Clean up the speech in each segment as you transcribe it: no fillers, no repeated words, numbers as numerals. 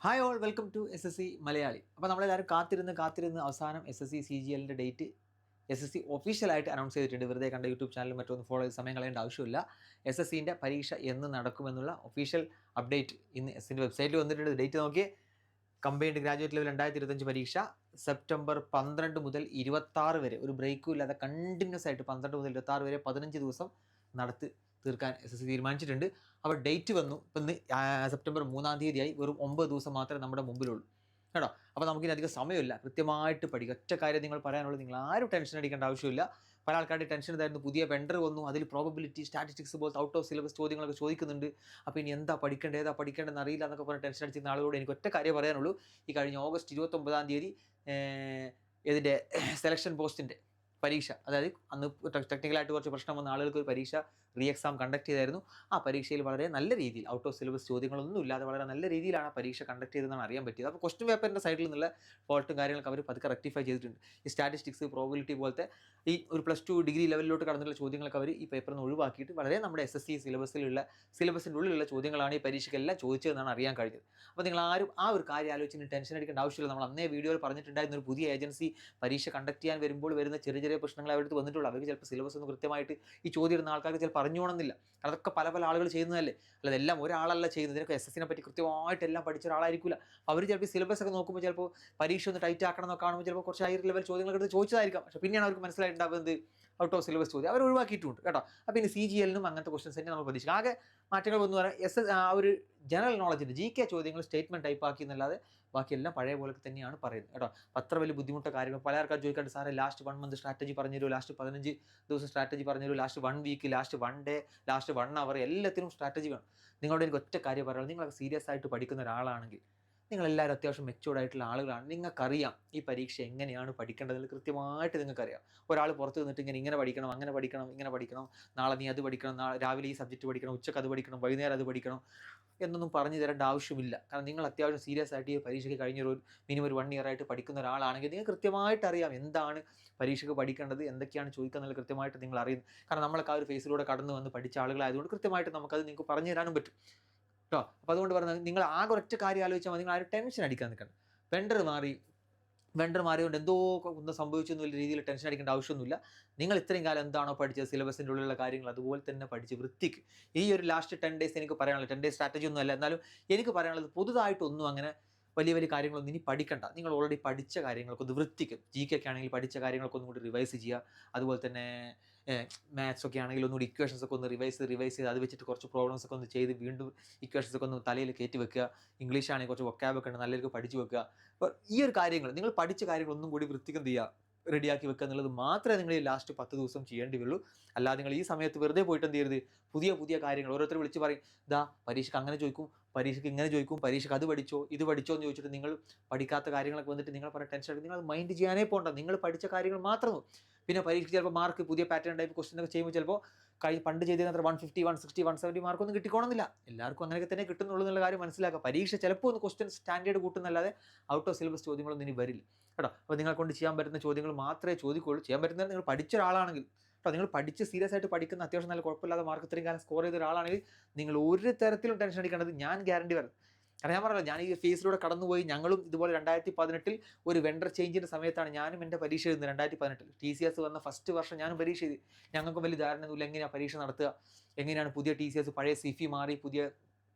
Hi all welcome to SSC Malayali. അപ്പോൾ നമ്മളെല്ലാവരും കാത്തിരുന്ന് അവസാനം SSC CGLൻ്റെ ഡേറ്റ് SSC ഒഫീഷ്യലായിട്ട് അനൗൺസ് ചെയ്തിട്ടുണ്ട്. വെറുതെ കണ്ട യൂട്യൂബ് ചാനലും മറ്റൊന്ന് ഫോളോ ചെയ്ത് സമയം കളയേണ്ട ആവശ്യമില്ല. SSCൻ്റെ പരീക്ഷ എന്ന് നടക്കുമെന്നുള്ള ഒഫീഷ്യൽ അപ്ഡേറ്റ് ഇന്ന് SSCൻ്റെ വെബ്സൈറ്റിൽ വന്നിട്ടുണ്ട്. ഡേറ്റ് നോക്കിയേ, കമ്പൈൻഡ് ഗ്രാജുവേറ്റ് ലെവൽ 2025 പരീക്ഷ സെപ്റ്റംബർ 12 മുതൽ 26 വരെ, ഒരു ബ്രേക്കും ഇല്ലാതെ കണ്ടിന്യൂസ് ആയിട്ട് 12 മുതൽ 26 വരെ 15 ദിവസം നടത്തി തീർക്കാൻ SSC തീരുമാനിച്ചിട്ടുണ്ട്. അപ്പോൾ ഡേറ്റ് വന്നു. ഇപ്പം ഇന്ന് സെപ്റ്റംബർ 3-ാം തീയതിയായി. വെറും 9 ദിവസം മാത്രമേ നമ്മുടെ മുമ്പിലുള്ളൂ കേട്ടോ. അപ്പോൾ നമുക്കിനി അധികം സമയമില്ല. കൃത്യമായിട്ട് പഠിക്കുക. ഒറ്റ കാര്യം നിങ്ങൾ പറയാനുള്ളത്, നിങ്ങൾ ആരും ടെൻഷൻ അടിക്കേണ്ട ആവശ്യമില്ല. പല ആൾക്കാരുടെ ടെൻഷൻ ഇതായിരുന്നു, പുതിയ വെണ്ടർ വന്നു, അതിൽ പ്രോബബിലിറ്റി സ്റ്റാറ്റിസ്റ്റിക്സ് പോലത്തെ ഔട്ട് ഓഫ് സിലബസ് ചോദ്യങ്ങളൊക്കെ ചോദിക്കുന്നുണ്ട്. അപ്പോൾ ഇനി എന്താ പഠിക്കേണ്ടതെന്ന് അറിയില്ല എന്നൊക്കെ പറഞ്ഞ് ടെൻഷൻ അടിച്ചിരുന്ന ആളുകളോട് എനിക്ക് ഒറ്റ കാര്യം പറയാനുള്ളൂ. ഈ കഴിഞ്ഞ ഓഗസ്റ്റ് 29-ാം തീയതി ഇതിൻ്റെ സെലക്ഷൻ പോസ്റ്റിൻ്റെ പരീക്ഷ, അതായത് അന്ന് ടെക്നിക്കലായിട്ട് കുറച്ച് പ്രശ്നം വന്ന ആളുകൾക്ക് ഒരു പരീക്ഷ എക്സാം കണ്ടക്ട് ചെയ്തായിരുന്നു. ആ പരീക്ഷയിൽ വളരെ നല്ല രീതിയിൽ ഔട്ട് ഓഫ് സിലബസ് ചോദ്യങ്ങളൊന്നും ഇല്ലാതെ വളരെ നല്ല രീതിയിലാണ് ആ പരീക്ഷ കണ്ടക്ട് ചെയ്തതെന്നാണ് അറിയാൻ പറ്റിയത്. അപ്പോൾ ക്വസ്റ്റ്യൻ പേപ്പറിൻ്റെ സൈഡിൽ നിന്നുള്ള ഫോൾട്ടും കാര്യങ്ങളൊക്കെ അവർ പതുക്കെ റെക്ടിഫൈ ചെയ്തിട്ടുണ്ട്. ഈ സ്റ്റാറ്റിസ്റ്റിക്സ്, പ്രോബിലിറ്റി പോലത്തെ ഈ ഒരു +2 ഡിഗ്രി ലെവലിലോട്ട് കടന്നുള്ള ചോദ്യങ്ങളൊക്കെ അവർ ഈ പേപ്പറിൽ നിന്ന് ഒഴിവാക്കിയിട്ട് വളരെ നമ്മുടെ SSC സിലബസിൻ്റെ ഉള്ളിലുള്ള ചോദ്യങ്ങളാണ് ഈ പരീക്ഷയ്ക്കെല്ലാം ചോദിച്ചതെന്നാണ് അറിയാൻ കഴിഞ്ഞത്. അപ്പോൾ നിങ്ങൾ ആരും ആ ഒരു കാര്യം ആലോചിച്ച് ടെൻഷൻ അടിക്കേണ്ട ആവശ്യമില്ല. നമ്മൾ അന്നേ വീഡിയോയിൽ പറഞ്ഞിട്ടുണ്ടായിരുന്ന ഒരു പുതിയ ഏജൻസി പരീക്ഷ കണ്ടക്ട് ചെയ്യാൻ വരുമ്പോൾ വരുന്ന ചെറിയ പ്രശ്നങ്ങൾ അവരുടെ വന്നിട്ടുള്ളൂ. അവർക്ക് ചിലപ്പോൾ സിലബസ് ഒന്നും കൃത്യമായിട്ട് ഈ ചോദ്യം ഇടുന്ന ആൾക്കാർക്ക് ചിലപ്പോൾ അറിഞ്ഞോണമെന്നില്ല. അതൊക്കെ പല ആളുകൾ ചെയ്യുന്നതല്ലേ, അല്ലാതെ എല്ലാം ഒരാളല്ല ചെയ്യുന്നത്. ഇതിനൊക്കെ SSCനെ പറ്റി കൃത്യമായിട്ട് എല്ലാം പഠിച്ച ഒരാളായിരിക്കില്ല. അവർ ചിലപ്പോൾ സിലബസ് ഒക്കെ നോക്കുമ്പോൾ ചിലപ്പോൾ പരീക്ഷ ഒന്ന് ടൈറ്റ് ആക്കണം എന്നൊക്കെ കാണുമ്പോൾ ചിലപ്പോൾ കുറച്ച് ഹയർ ലെവൽ ചോദ്യങ്ങൾ എടുത്ത് ചോദിച്ചതായിരിക്കാം. പക്ഷേ പിന്നെയാണ് അവർക്ക് മനസ്സിലായിട്ടുണ്ടാവുന്നത് ഔട്ട് ഓഫ് സിലബസ് ചോദ്യം അവർ ഒഴിവാക്കിയിട്ടുണ്ട് കേട്ടോ. അപ്പോൾ ഇനി CGLനും അങ്ങനത്തെ ക്വസ്റ്റൻസ് തന്നെ നമ്മൾ പ്രതീക്ഷിക്കും. ആകെ മാറ്റങ്ങൾ വന്നു പറയാം. ആ ഒരു ജനറൽ നോളജിൻ്റെ GK ചോദ്യങ്ങൾ സ്റ്റേറ്റ്മെൻറ്റ് ടൈപ്പ് ആക്കി എന്നല്ലാതെ ബാക്കിയെല്ലാം പഴയ പോലെ തന്നെയാണ് പറയുന്നത് കേട്ടോ. അത്ര വലിയ ബുദ്ധിമുട്ട കാര്യങ്ങൾ പല ആൾക്കാർ ചോദിക്കാണ്ട്, സാറേ ലാസ്റ്റ് 1 മന്ത് സ്ട്രാറ്റജി പറഞ്ഞു തരുമോ, ലാസ്റ്റ് 15 ദിവസം സ്ട്രാറ്റജി പറഞ്ഞു തരുമോ, last 1 week, last 1 day, last 1 hour, എല്ലാത്തിനും സ്ട്രാറ്റജി വേണം. നിങ്ങളോട് എനിക്ക് ഒറ്റ കാര്യം പറയാനുള്ളത്, നിങ്ങളൊക്കെ സീരിയസ് ആയിട്ട് പഠിക്കുന്ന ഒരാളാണെങ്കിൽ, നിങ്ങളെല്ലാവരും അത്യാവശ്യം മെച്ചുവേർഡ് ആയിട്ടുള്ള ആളുകളാണ്. നിങ്ങൾക്കറിയാം ഈ പരീക്ഷ എങ്ങനെയാണ് പഠിക്കേണ്ടതെന്ന് കൃത്യമായിട്ട് നിങ്ങൾക്കറിയാം. ഒരാൾ പുറത്ത് നിന്നിട്ട് ഇങ്ങനെ പഠിക്കണം, ഇങ്ങനെ പഠിക്കണം, നാളെ നീ അത് പഠിക്കണം, നാളെ രാവിലെ ഈ സബ്ജക്റ്റ് പഠിക്കണം, ഉച്ചക്ക് അത് പഠിക്കണം, വൈകുന്നേരം അത് പഠിക്കണം എന്നൊന്നും പറഞ്ഞു തരേണ്ട ആവശ്യമില്ല. കാരണം നിങ്ങൾ അത്യാവശ്യം സീരിയസ് ആയിട്ട് ഈ പരീക്ഷയ്ക്ക് കഴിഞ്ഞൊരു മിനിമം ഒരു 1 ഇയർ ആയിട്ട് പഠിക്കുന്ന ഒരാളാണെങ്കിൽ നിങ്ങൾക്ക് കൃത്യമായിട്ട് അറിയാം എന്താണ് പരീക്ഷയ്ക്ക് പഠിക്കേണ്ടത്, എന്തൊക്കെയാണ് ചോദിക്കുന്നത് കൃത്യമായിട്ട് നിങ്ങൾ അറിയുന്നത്. കാരണം നമ്മളൊക്കെ ആ ഒരു ഫേസിലൂടെ കടന്നു വന്ന് പഠിച്ച ആളുകളായതുകൊണ്ട് കൃത്യമായിട്ട് നമുക്കത് നിങ്ങൾക്ക് പറഞ്ഞു തരാനും പറ്റും കേട്ടോ. അപ്പോൾ അതുകൊണ്ട് പറഞ്ഞാൽ നിങ്ങൾ ആകെ ഒറ്റ കാര്യം ആലോചിച്ചാൽ മതി, നിങ്ങൾ ആരും ടെൻഷൻ അടിക്കാൻ നിൽക്കണം. വെണ്ടർ മാറിയതുകൊണ്ട് എന്തോ ഒന്നും സംഭവിച്ചെന്ന രീതിയിൽ ടെൻഷൻ അടിക്കേണ്ട ആവശ്യമൊന്നുമില്ല. നിങ്ങൾ ഇത്രയും കാലം എന്താണോ പഠിച്ചത്, സിലബസിൻ്റെ ഉള്ളിലുള്ള കാര്യങ്ങൾ അതുപോലെ തന്നെ പഠിച്ച് വൃത്തിക്ക് ഈ ഒരു ലാസ്റ്റ് 10 ഡേയ്സ് എനിക്ക് പറയാനുള്ളത്, 10 ഡേയ്സ് സ്ട്രാറ്റജി ഒന്നും അല്ല, എന്നാലും എനിക്ക് പറയാനുള്ളത് പുതുതായിട്ടൊന്നും അങ്ങനെ വലിയ കാര്യങ്ങളൊന്നും ഇനി പഠിക്കണ്ട. നിങ്ങൾ ഓൾറെഡി പഠിച്ച കാര്യങ്ങളൊക്കെ ഒന്ന് വൃത്തിക്ക്, GK ഒക്കെ ആണെങ്കിൽ പഠിച്ച കാര്യങ്ങളൊക്കെ ഒന്നും കൂടി റിവൈസ് ചെയ്യുക. അതുപോലെ തന്നെ മാത്സ് ഒക്കെ ആണെങ്കിൽ ഒന്നുകൂടി ഇക്വേഷൻസ് ഒക്കെ ഒന്ന് റിവൈസ് ചെയ്ത് അത് വെച്ചിട്ട് കുറച്ച് പ്രോബ്ലംസ് ഒക്കെ ഒന്ന് ചെയ്ത് വീണ്ടും ഇക്വേഷൻസ് ഒക്കെ ഒന്ന് തലയിൽ കയറ്റി വെക്കുക. ഇംഗ്ലീഷ് ആണെങ്കിൽ കുറച്ച് വൊക്കാബൊക്കെ ഉണ്ട്, നല്ലൊരു പഠിച്ച് വെക്കുക. അപ്പോൾ ഈ ഒരു കാര്യങ്ങൾ, നിങ്ങൾ പഠിച്ച കാര്യങ്ങൾ ഒന്നും കൂടി വൃത്തിക്ക് എന്ത് ചെയ്യുക, റെഡിയാക്കി വെക്കുക എന്നുള്ളത് മാത്രമേ നിങ്ങൾ ഈ ലാസ്റ്റ് 10 ദിവസം ചെയ്യേണ്ടി വരുള്ളൂ. അല്ലാതെ നിങ്ങൾ ഈ സമയത്ത് വെറുതെ പോയിട്ട് എന്ത് ചെയ്യരുത്, പുതിയ കാര്യങ്ങൾ ഓരോരുത്തർ വിളിച്ച് പറയും, പരീക്ഷയ്ക്ക് അങ്ങനെ ചോദിക്കും, പരീക്ഷയ്ക്ക് ഇങ്ങനെ ചോദിക്കും, പരീക്ഷയ്ക്ക് അത് പഠിച്ചോ ഇത് പഠിച്ചോ എന്ന് ചോദിച്ചിട്ട് നിങ്ങൾ പഠിക്കാത്ത കാര്യങ്ങളൊക്കെ വന്നിട്ട് നിങ്ങൾ പറഞ്ഞ ടെൻഷൻ എടുക്കും. നിങ്ങൾ മൈൻഡ് ചെയ്യാനേ പോകണ്ട, നിങ്ങൾ പഠിച്ച കാര്യങ്ങൾ മാത്രം. പിന്നെ പരീക്ഷയ്ക്ക് ചിലപ്പോൾ മാർക്ക് പുതിയ പാറ്റേൺ ടൈപ്പ് ക്വസ്റ്റൻ ഒക്കെ ചെയ്യുമ്പോൾ ചിലപ്പോൾ പണ്ട് ചെയ്തതിനകത്ത് 150, 160, 170 മാർക്കൊന്നും കിട്ടിക്കോണമെന്നില്ല. എല്ലാവർക്കും അങ്ങനെയൊക്കെ തന്നെ കിട്ടുന്നുള്ളൂ എന്നുള്ള കാര്യം മനസ്സിലാക്കുക. പരീക്ഷ ചിലപ്പോൾ ഒന്ന് ക്വസ്റ്റൻ സ്റ്റാൻഡേർഡ് കൂട്ടുന്നല്ലാതെ ഔട്ട് ഓഫ് സിലബസ് ചോദ്യങ്ങളൊന്നും ഇനി വരില്ല കേട്ടോ. അപ്പോൾ നിങ്ങളെ കൊണ്ട് ചെയ്യാൻ പറ്റുന്ന ചോദ്യങ്ങൾ മാത്രമേ ചോദിക്കുള്ളൂ. ചെയ്യാൻ പറ്റുന്നത് നിങ്ങൾ പഠിച്ച ഒരാളാണെങ്കിൽ കേട്ടോ, നിങ്ങൾ പഠിച്ച് സീരിയസ് ആയിട്ട് പഠിക്കുന്ന, അത്യാവശ്യം നല്ല കുഴപ്പമില്ലാതെ മാർക്ക് ഇത്രയും കാലം സ്കോർ ചെയ്ത ഒരാളാണെങ്കിൽ നിങ്ങൾ ഒരു തരത്തിലും ടെൻഷൻ അടിക്കേണ്ടത് ഞാൻ ഗ്യാരണ്ടി വരും. കാരണം ഞാൻ പറഞ്ഞല്ലോ, ഞാൻ ഈ ഫേസിലൂടെ കടന്നുപോയി. ഞങ്ങളും ഇതുപോലെ 2018 ഒരു വെണ്ടർ ചേഞ്ചിൻ്റെ സമയത്താണ് ഞാനും എൻ്റെ പരീക്ഷ എഴുതുന്നത്. 2018 TCS വന്ന ഫസ്റ്റ് വർഷം ഞാനും പരീക്ഷ എഴുതി. ഞങ്ങൾക്ക് വലിയ ധാരണയൊന്നുമില്ല എങ്ങനെയാണ് പരീക്ഷ നടത്തുക, എങ്ങനെയാണ് പുതിയ TCS, പഴയ സിഫി മാറി പുതിയ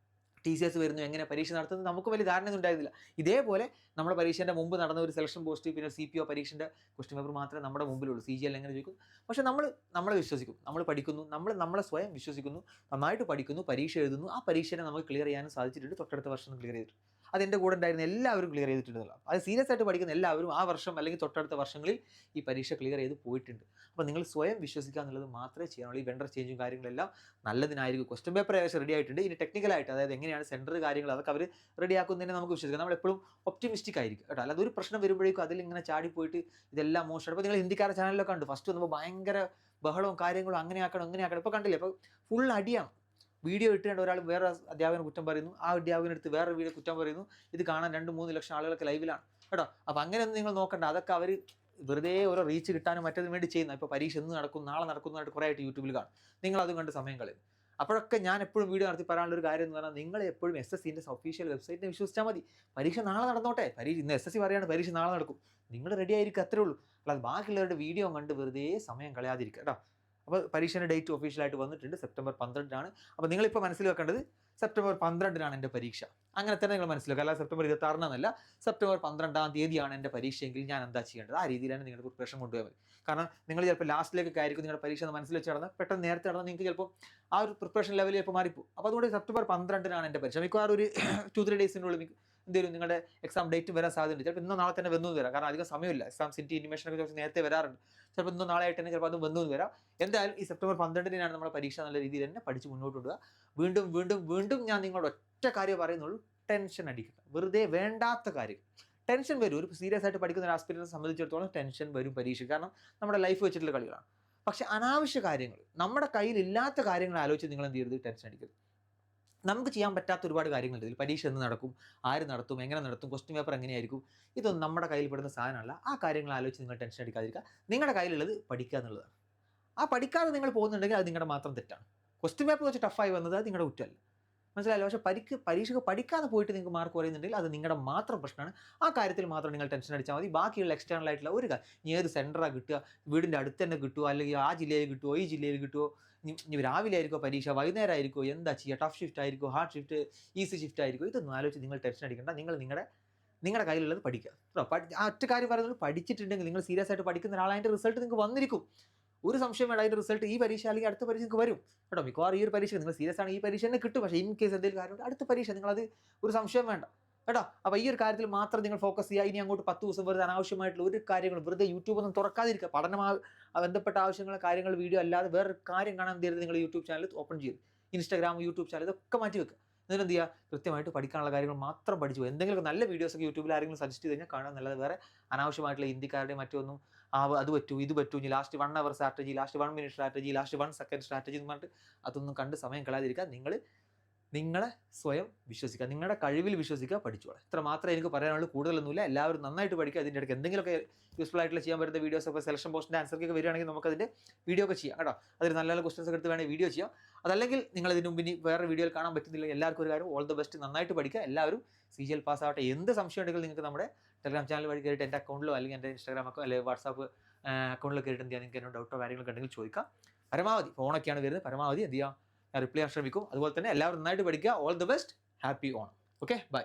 TCS വരുന്നു, എങ്ങനെ പരീക്ഷ നടത്തുന്നത് നമുക്ക് വലിയ ധാരണയൊന്നും ഉണ്ടായിരുന്നില്ല. ഇതേപോലെ നമ്മുടെ പരീക്ഷേൻ്റെ മുമ്പ് നടന്ന ഒരു സെലക്ഷൻ പോസ്റ്റ്, പിന്നെ CPO പരീക്ഷൻ്റെ ക്വസ്റ്റ്യൻ പേപ്പർ മാത്രമേ നമ്മുടെ മുമ്പിലുള്ളൂ. CGL എങ്ങനെ ചോദിക്കും. പക്ഷേ നമ്മളെ വിശ്വസിക്കും, നമ്മൾ പഠിക്കുന്നു, നമ്മളെ സ്വയം വിശ്വസിക്കുന്നു, നന്നായിട്ട് പഠിക്കുന്നു, പരീക്ഷ എഴുതുന്നു. ആ പരീക്ഷയെ നമുക്ക് ക്ലിയർ ചെയ്യാനും സാധിച്ചിട്ടുണ്ട്. തൊട്ടടുത്ത വർഷം ക്ലിയർ ചെയ്തിട്ടുണ്ട്. അതെൻ്റെ കൂടെ ഉണ്ടായിരുന്ന എല്ലാവരും ക്ലിയർ ചെയ്തിട്ടുണ്ടല്ലോ. അത് സീരിയസ് ആയിട്ട് പഠിക്കുന്ന എല്ലാവരും ആ വർഷം അല്ലെങ്കിൽ തൊട്ടടുത്ത വർഷങ്ങളിൽ ഈ പരീക്ഷ ക്ലിയർ ചെയ്ത് പോയിട്ടുണ്ട്. അപ്പോൾ നിങ്ങൾ സ്വയം വിശ്വസിക്കുക എന്നുള്ളത് മാത്രമേ ചെയ്യാനുള്ളൂ. ഈ വെണ്ടർ ചേഞ്ചും കാര്യങ്ങളെല്ലാം നല്ലതിനായിരിക്കും. ക്വസ്റ്റ്യൻ പേപ്പർ ഏകദേശം റെഡി ആയിട്ടുണ്ട്. ഇനി ടെക്നിക്കലായിട്ട്, അതായത് എങ്ങനെയാണ് സെൻറ്റർ കാര്യങ്ങൾ, അതൊക്കെ അവർ റെഡിയാക്കുന്നതിനെ നമുക്ക് വിശ്വസിക്കാം. നമ്മളെപ്പോഴും ഒപ്റ്റിമിസ്റ്റിക് ആയിരിക്കും കേട്ടോ. അല്ലാതെ ഒരു പ്രശ്നം വരുമ്പോഴേക്കും അതിലിങ്ങനെ ചാടിപ്പോയിട്ട് ഇതെല്ലാം മോശമാണ്. അപ്പോൾ നിങ്ങൾ ഹിന്ദിക്കാരുടെ ചാനലിലൊക്കെ ഉണ്ട്, ഫസ്റ്റ് വന്നപ്പോൾ ഭയങ്കര ബഹളവും കാര്യങ്ങളും, അങ്ങനെ ആക്കണം. ഇപ്പോൾ കണ്ടില്ലേ, ഇപ്പോൾ ഫുൾ അടിയാണ്. വീഡിയോ ഇട്ടുകൊണ്ട് ഒരാൾ വേറെ അധ്യാപകനെ കുറ്റം പറയുന്നു, ആ അധ്യാപകനെടുത്ത് വേറെ വീഡിയോ കുറ്റം പറയുന്നു. ഇത് കാണാൻ 2-3 ലക്ഷം ആളുകളൊക്കെ ലൈവിലാണ് കേട്ടോ. അപ്പോൾ അങ്ങനെയൊന്നും നിങ്ങൾ നോക്കണ്ട. അതൊക്കെ അവർ വെറുതെ ഓരോ റീച്ച് കിട്ടാനും മറ്റതിന് വേണ്ടി ചെയ്യുന്ന. ഇപ്പോൾ പരീക്ഷ എന്ന് നടക്കും, നാളെ നടക്കുന്നതായിട്ട് കുറേ ആയിട്ട് യൂട്യൂബിൽ കാണും. നിങ്ങളതും കണ്ട് സമയം കളയും. അപ്പോഴൊക്കെ ഞാൻ എപ്പോഴും വീഡിയോ നടത്തി പറയാനുള്ള ഒരു കാര്യം എന്ന് പറഞ്ഞാൽ നിങ്ങൾ എപ്പോഴും SSCൻ്റെ ഒഫീഷ്യൽ വെബ്സൈറ്റിനെ വിശ്വസിച്ചാൽ മതി. പരീക്ഷ നാളെ നടന്നോട്ടെ, ഇന്ന് SSC പറയാണ് പരീക്ഷ നാളെ നടക്കും, നിങ്ങൾ റെഡി ആയിരിക്കും, അത്രേ ഉള്ളൂ. അല്ലാതെ ബാക്കിയുള്ളവരുടെ വീഡിയോ കണ്ട് വെറുതെ സമയം കളയാതിരിക്കുക കേട്ടോ. അപ്പോൾ പരീക്ഷയുടെ ഡേറ്റ് ഒഫീഷ്യലായിട്ട് വന്നിട്ടുണ്ട്, സെപ്റ്റംബർ 12 അപ്പോൾ നിങ്ങളിപ്പോൾ മനസ്സിൽ വെക്കേണ്ടത് സെപ്റ്റംബർ 12 എൻ്റെ പരീക്ഷ. അങ്ങനെ തന്നെ നിങ്ങൾ മനസ്സിലാക്കുക. അല്ല സെപ്റ്റംബർ 26 സെപ്റ്റംബർ 12 എൻ്റെ പരീക്ഷയെങ്കിൽ ഞാൻ എന്താ ചെയ്യേണ്ടത്, ആ രീതിയിലാണ് നിങ്ങളുടെ പ്രിപ്പറേഷൻ കൊണ്ടുപോകാൻ മതി. കാരണം നിങ്ങൾ ചിലപ്പോൾ ലാസ്റ്റിലേക്കൊക്കെ ആയിരിക്കും നിങ്ങളുടെ പരീക്ഷ മനസ്സിൽ വെച്ച് നടന്ന് പെട്ടെന്ന് നേരത്തെ നടന്നാൽ നിങ്ങൾക്ക് ചിലപ്പോൾ ആ ഒരു പ്രിപ്പറേഷൻ ലെവൽ ചിലപ്പോൾ മാറിപ്പോകും. അപ്പോൾ അതുകൊണ്ട് സെപ്റ്റംബർ 12 എൻ്റെ പരീക്ഷ. മിക്കവാറും ഒരു 2-3 ഡേയ്സിനുള്ളിൽ എന്തെങ്കിലും നിങ്ങളുടെ എക്സാം ഡേറ്റ് വരാൻ സാധ്യതയുണ്ട്. ചിലപ്പോൾ ഇന്നോ നാളെ തന്നെ വന്നു വരാം, കാരണം അധികം സമയമില്ല. എക്സാം സിറ്റി ഇനിമേഷനൊക്കെ കുറച്ച് നേരത്തെ വരാറുണ്ട്. ചിലപ്പോൾ ഇന്നോ നാളെ ആയിട്ട് തന്നെ ചിലപ്പോൾ അത് വന്നു വരാം. എന്തായാലും ഈ സെപ്റ്റംബർ 12 നമ്മുടെ പരീക്ഷ നല്ല രീതിയിൽ തന്നെ പഠിച്ച് മുന്നോട്ട് കൊണ്ടുപോകുക. വീണ്ടും വീണ്ടും വീണ്ടും ഞാൻ നിങ്ങളോട് ഒറ്റ കാര്യം പറയുന്നുള്ളൂ, ടെൻഷൻ അടിക്കുക. വെറുതെ വേണ്ടാത്ത കാര്യം ടെൻഷൻ വരും. ഒരു സീരിയസ് ആയിട്ട് പഠിക്കുന്ന ഒരു ആസ്പിരൻസിനെ സംബന്ധിച്ചിടത്തോളം ടെൻഷൻ വരും പരീക്ഷ, കാരണം നമ്മുടെ ലൈഫ് വെച്ചിട്ടുള്ള കളികളാണ്. പക്ഷെ അനാവശ്യ കാര്യങ്ങൾ, നമ്മുടെ കയ്യിലില്ലാത്ത കാര്യങ്ങൾ ആലോചിച്ച് നിങ്ങൾ എന്ത് ചെയ്യരുത്, ടെൻഷൻ അടിക്കരുത്. നമുക്ക് ചെയ്യാൻ പറ്റാത്ത ഒരുപാട് കാര്യങ്ങളുണ്ട്. ഇതിൽ പരീക്ഷ എന്ന് നടക്കും, ആര് നടത്തും, എങ്ങനെ നടത്തും, ക്വസ്റ്റ്യൻ പേപ്പർ എങ്ങനെയായിരിക്കും, ഇതൊന്നും നമ്മുടെ കയ്യിൽ പെടുന്ന സാധനമല്ല. ആ കാര്യങ്ങൾ ആലോചിച്ച് നിങ്ങൾ ടെൻഷൻ അടിക്കാതിരിക്കുക. നിങ്ങളുടെ കയ്യിലുള്ളത് പഠിക്കുക എന്നുള്ളതാണ്. ആ പഠിക്കാതെ നിങ്ങൾ പോകുന്നുണ്ടെങ്കിൽ അത് നിങ്ങളുടെ മാത്രം തെറ്റാണ്. ക്വസ്റ്റ്യൻ പേപ്പർ വെച്ച് ടഫായി വന്നത് അത് നിങ്ങളുടെ കുറ്റമല്ല, മനസ്സിലായല്ലോ. പക്ഷേ പരീക്ഷയ്ക്ക് പഠിക്കാതെ പോയിട്ട് നിങ്ങൾക്ക് മാർക്ക് കുറയുന്നുണ്ടെങ്കിൽ അത് നിങ്ങളുടെ മാത്രം പ്രശ്നമാണ്. ആ കാര്യത്തിൽ മാത്രം നിങ്ങൾ ടെൻഷൻ അടിച്ചാൽ മതി. ബാക്കിയുള്ള എക്സ്റ്റേണൽ ആയിട്ടുള്ള ഒരു കാര്യം, ഇനി ഏത് സെൻറ്ററാണ് കിട്ടുക, വീടിൻ്റെ അടുത്ത് തന്നെ കിട്ടുമോ, അല്ലെങ്കിൽ ആ ജില്ലയിൽ കിട്ടുമോ, ഈ ജില്ലയിൽ കിട്ടുമോ, ഇനി രാവിലെ ആയിരിക്കുമോ പരീക്ഷ, വൈകുന്നേരം ആയിരിക്കുമോ, എന്താ ചെയ്യുക, ടഫ് ഷിഫ്റ്റ് ആയിരിക്കുമോ, ഹാർഡ് ഷിഫ്റ്റ്, ഈസി ഷിഫ്റ്റ് ആയിരിക്കുമോ, ഇതൊന്നും ആലോചിച്ച് നിങ്ങൾ ടെൻഷൻ അടിക്കേണ്ട. നിങ്ങൾ നിങ്ങളുടെ കയ്യിലുള്ളത് പഠിക്കുക. ആ ഒറ്റ കാര്യം പറയുന്നത്, പഠിച്ചിട്ടുണ്ടെങ്കിൽ നിങ്ങൾ സീരിയസ് ആയിട്ട് പഠിക്കുന്ന ഒരാൾ അതിൻ്റെ റിസൾട്ട് നിങ്ങൾക്ക് വന്നിരിക്കും. ഒരു സംശയം വേണ്ട, അതിൻ്റെ റിസൾട്ട് ഈ പരീക്ഷ അല്ലെങ്കിൽ അടുത്ത പരീക്ഷ നിങ്ങൾക്ക് വരും കേട്ടോ. മിക്കവാറും ഈ ഒരു പരീക്ഷ നിങ്ങൾ സീരിയസ് ആണ്, ഈ പരീക്ഷ തന്നെ കിട്ടും. പക്ഷേ ഇൻ കേസ് എന്തെങ്കിലും കാര്യമുണ്ട് അടുത്ത പരീക്ഷ നിങ്ങളത് ഒരു സംശയം വേണ്ട കേട്ടോ. അപ്പോൾ ഈ ഒരു കാര്യത്തിൽ മാത്രം നിങ്ങൾ ഫോക്കസ് ചെയ്യുക. ഇനി അങ്ങോട്ട് 10 ദിവസം വെറുതെ അനാവശ്യമായിട്ടുള്ള ഒരു കാര്യങ്ങൾ, വെറുതെ യൂട്യൂബ് ഒന്നും തുറക്കാതിരിക്കുക. പഠനമായി ബന്ധപ്പെട്ട ആവശ്യങ്ങൾ, കാര്യങ്ങൾ, വീഡിയോ അല്ലാതെ വേറൊരു കാര്യം കാണാൻ തരുന്നത് നിങ്ങൾ യൂട്യൂബ് ചാനൽ ഓപ്പൺ ചെയ്ത്, ഇൻസ്റ്റാഗ്രാം, യൂട്യൂബ് ചാനൽ ഇതൊക്കെ മാറ്റി വെക്കുക. എന്നിട്ട് എന്ത് ചെയ്യുക, കൃത്യമായിട്ട് പഠിക്കാനുള്ള കാര്യങ്ങൾ മാത്രം പഠിച്ചു പോകും. എന്തെങ്കിലും നല്ല വീഡിയോസൊക്കെ യൂട്യൂബിൽ ആരെങ്കിലും സജസ്റ്റ് ചെയ്ത് കഴിഞ്ഞാൽ കാണാൻ, നല്ലത് വേറെ അനാവശ്യമായിട്ടുള്ള ഹിന്ദിക്കാരുടെ മറ്റൊന്നും അത് പറ്റൂ ഇത് പറ്റൂ, ഇനി last 1 hour strategy, last 1 minute strategy, last 1 second strategy എന്ന് പറഞ്ഞിട്ട് അതൊന്നും കണ്ട് സമയം കളയാതിരിക്കുക. നിങ്ങളെ സ്വയം വിശ്വസിക്കുക, നിങ്ങളുടെ കഴിവിൽ വിശ്വസിക്കുക, പഠിച്ചോളാം. ഇത്ര മാത്രമേ എനിക്ക് പറയാനുള്ളൂ, കൂടുതലൊന്നുമില്ല. എല്ലാവരും നന്നായിട്ട് പഠിക്കുക. അതിൻ്റെ ഇടയ്ക്ക് എന്തെങ്കിലുമൊക്കെ യൂസ്ഫുൾ ആയിട്ടുള്ള ചെയ്യാൻ പറ്റുന്ന വീഡിയോസ് ഒക്കെ സെലക്ഷൻ പോസ്റ്റിൻ്റെ ആൻസർക്കൊക്കെ വരികയാണെങ്കിൽ നമുക്കതിൻ്റെ വീഡിയോ ഒക്കെ ചെയ്യാം കേട്ടോ. അതിൽ നല്ല നല്ല ക്വസ്റ്റൻസ് ഒക്കെ എടുത്ത് വേണമെങ്കിൽ വീഡിയോ ചെയ്യാം. അതല്ലെങ്കിൽ നിങ്ങൾ ഇതിന് മുമ്പ് ഇനി വേറെ വീഡിയോയിൽ കാണാൻ പറ്റുന്നില്ല, എല്ലാവർക്കും ഒരു കാര്യം, ഓൾ ദ ബെസ്റ്റ്, നന്നായിട്ട് പഠിക്കുക. എല്ലാവരും CGL പാസ് ആവട്ടെ. എന്ത് സംശയം ഉണ്ടെങ്കിലും നിങ്ങൾക്ക് നമ്മുടെ ടെലഗ്രാം ചാനൽ വഴി കയറിയിട്ട് എൻ്റെ അക്കൗണ്ടിലോ അല്ലെങ്കിൽ എൻ്റെ ഇൻസ്റ്റാഗ്രാം അല്ലെങ്കിൽ വാട്സാപ്പ് അക്കൗണ്ടിൽ കയറിയിട്ട് എന്ത് ചെയ്യാം, നിങ്ങൾക്ക് എന്നോട് ഡൗട്ടോ കാര്യങ്ങളൊക്കെ ഉണ്ടെങ്കിൽ ചോദിക്കാം. പരമാവധി ഫോണൊക്കെയാണ് വരുന്നത്, പരമാവധി എന്ത് ചെയ്യാം, ഞാൻ റിപ്ലൈ ചെയ്യാൻ ശ്രമിക്കും. അതുപോലെ തന്നെ എല്ലാവരും നന്നായിട്ട് പഠിക്കുക. All the best, happy Onam. Okay, by.